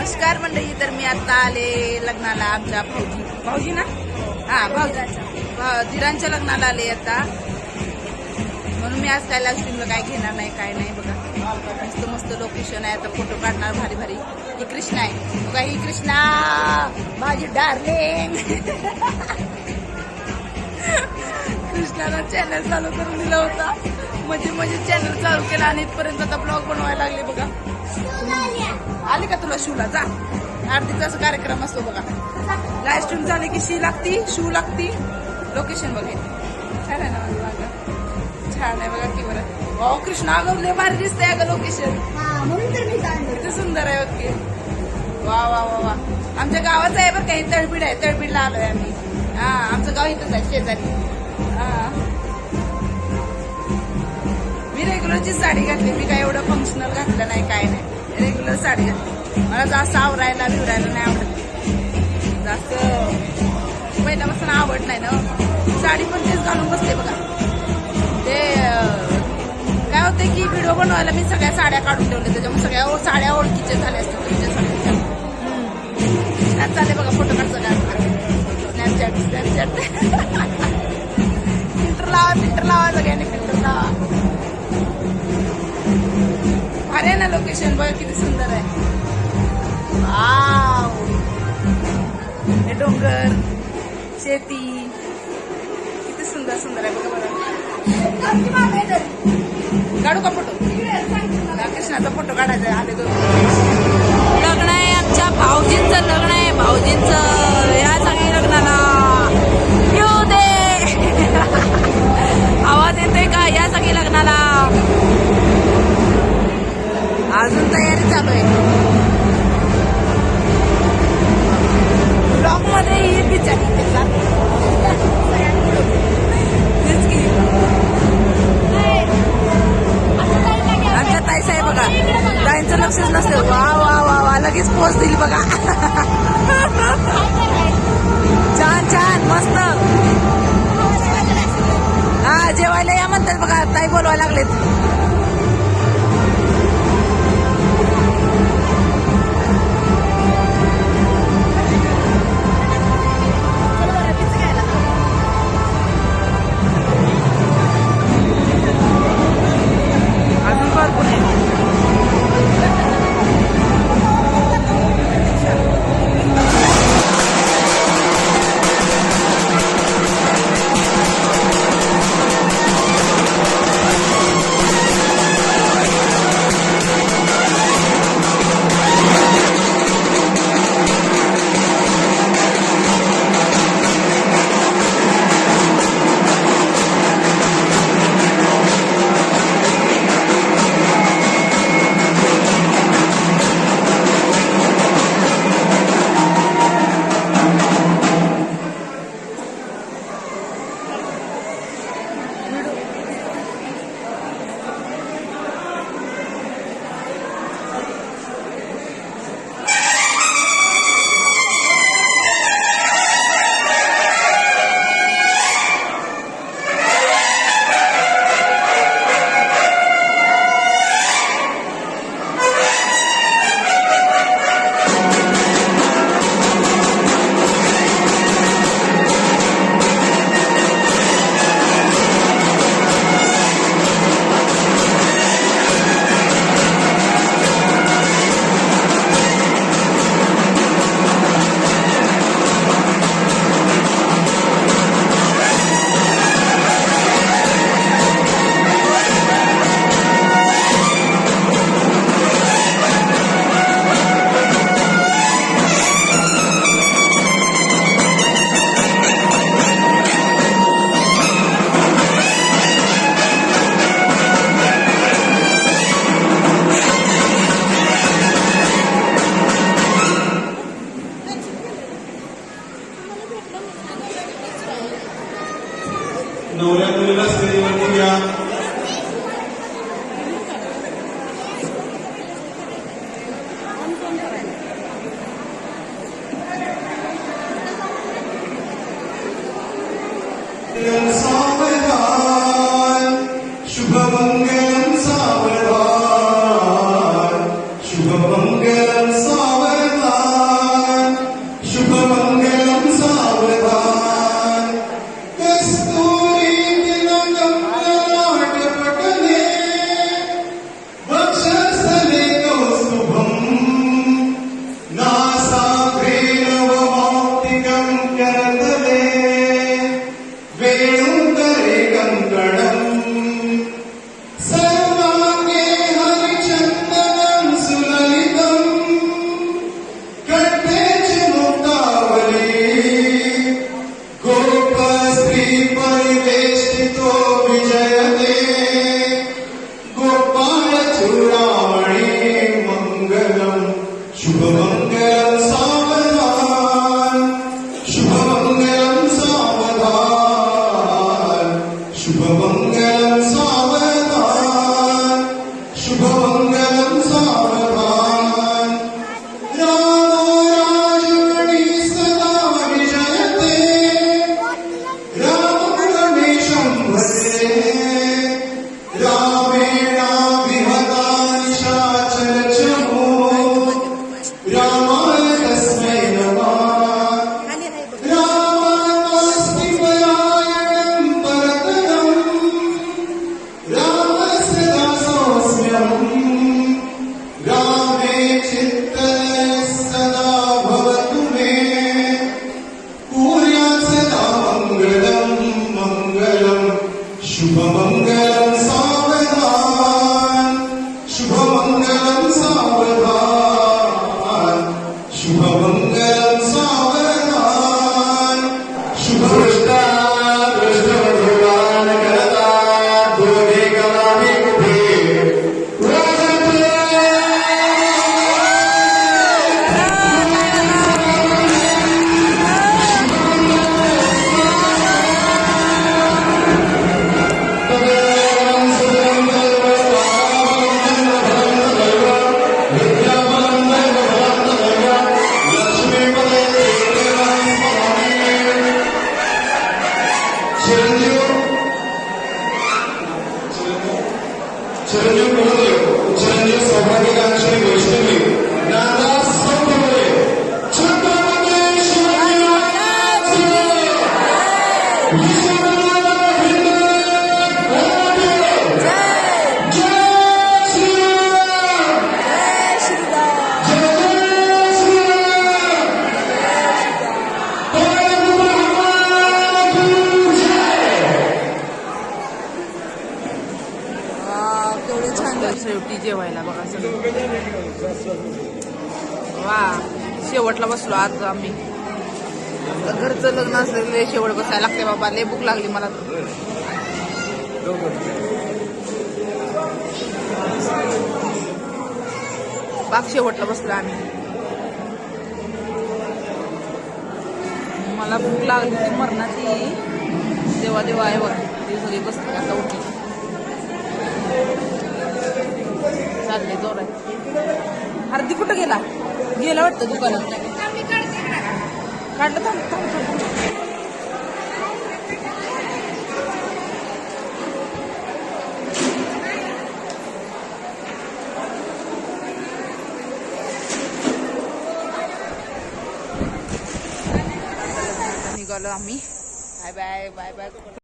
नमस्कार मंडळी. तर मी आता आले लग्नाला आमच्या भाऊजी ना धीरांच्या लग्नाला आले आता, म्हणून मी आज काय लाईव्ह स्ट्रीमला काय घेणार नाही काय नाही. बघा मस्त मस्त लोकेशन आहे, आता फोटो काढणार भारी भारी. ही कृष्णा आहे बघा, ही कृष्णा माझी डार्लिंग. कृष्णाला चॅनल चालू करून दिला होता, म्हणजे चॅनल चालू केला आणि इथपर्यंत आता ब्लॉग बनवायला लागले. बघा आले का तुला शूला? जा, आरतीचा असा कार्यक्रम असतो बघा. लाईव्ह स्ट्रीम झाली की शू लागती. लोकेशन बघे छान आहे ना, छान आहे बघा की बरं. वाव कृष्णा, अगं लय भारी दिसतंय अगं लोकेशन, किती सुंदर आहे ओके. वा वा वा वा. आमच्या गावाचं आहे बरं काही, तळबीड आहे, तळबीडला आलोय आम्ही. हा आमचं गाव इथंच आहे शेजारी. हा मी रेग्युलरची साडी घातली, मी काय एवढं फंक्शनल घातलं नाही काय नाही, रेग्युलर साडी घातली. मला जास्त आवरायला बिवरायला नाही आवडत, जास्त पहिल्यापासून आवड नाही ना. साडी पण तेच घालून बसते बघा. ते काय होते की व्हिडिओ बनवायला मी सगळ्या साड्या काढून ठेवल्या, त्याच्यामुळे सगळ्या साड्या ओळखीच्या झाल्या असतात तुमच्यासाठी. चालले बघा फोटो काढचा काय स्नॅपचॅट फिल्टर लावा सगळ्यांनी, फिल्टर लावा. अरे ना लोकेशन बघा किती सुंदर आहे. वाव, हे डोंगर, शेती किती सुंदर सुंदर आहे बघा. बघा काढू का फोटो? कृष्णाचा फोटो काढायचा. आले दोन लग्न आहे आमच्या भाऊजींचं, लग्न आहे भाऊजींचं. या सगळी लग्नाला येऊ दे. आवाज येतोय का? या सगळी लग्नाला. अजून तयारी चालू आहे. ब्लॉग मध्ये ही बिचारी आमच्या ताई साहेब बघा, ताईंचं लक्षच नसतं. वा वा वा वा, लगेच पोच दिली बघा. छान छान मस्त. हा जेवायला या म्हणतात बघा, ताई बोलवायला लागलेत. शुभमंगलम सावधान शुभमंगलम सावधान शुभमंगलम सावधान शुभमंगलम सावधान रामो राजगणी सदा विजयते रामं गणेशं भजे रामेणाभिहता निशाचरचमो रामाय तस्मै नमः रामास्ति परायणं परतरम् रामस्य दासोऽस्म्यहम् रामे चित्तये सदा भवतु मे कुर्यात् सदा मङ्गलम् मङ्गलम् शुभमङ्गलं सावधान शुभमङ्गलं सावधान शुभमङ्गलं सावधान शुभदृष्टा दृष्टमधुरान् करता दोघे गवामी उभे चिरंजीव महोदय चिरंजीव सौभाग्यकांक्षी वैष्णवी नाना संभवे छत्रपती शिवाजी महाराज शेवटी जेवायला बघा सगळं वा शेवटला बसलो आज आम्ही घरचं लग्न असलेले शेवट बसायला लागते बाबा लय भूक लागली मला बाग शेवटला बसलो आम्ही मला भूक लागली ती मरणाची देवा देवा आहे बघा ती सगळी बसली आता उठली चालले जोर आहे हार्दिक कुठं गेला गेला वाटतं दुकानात काढलं थांब निघालो आम्ही बाय बाय बाय बाय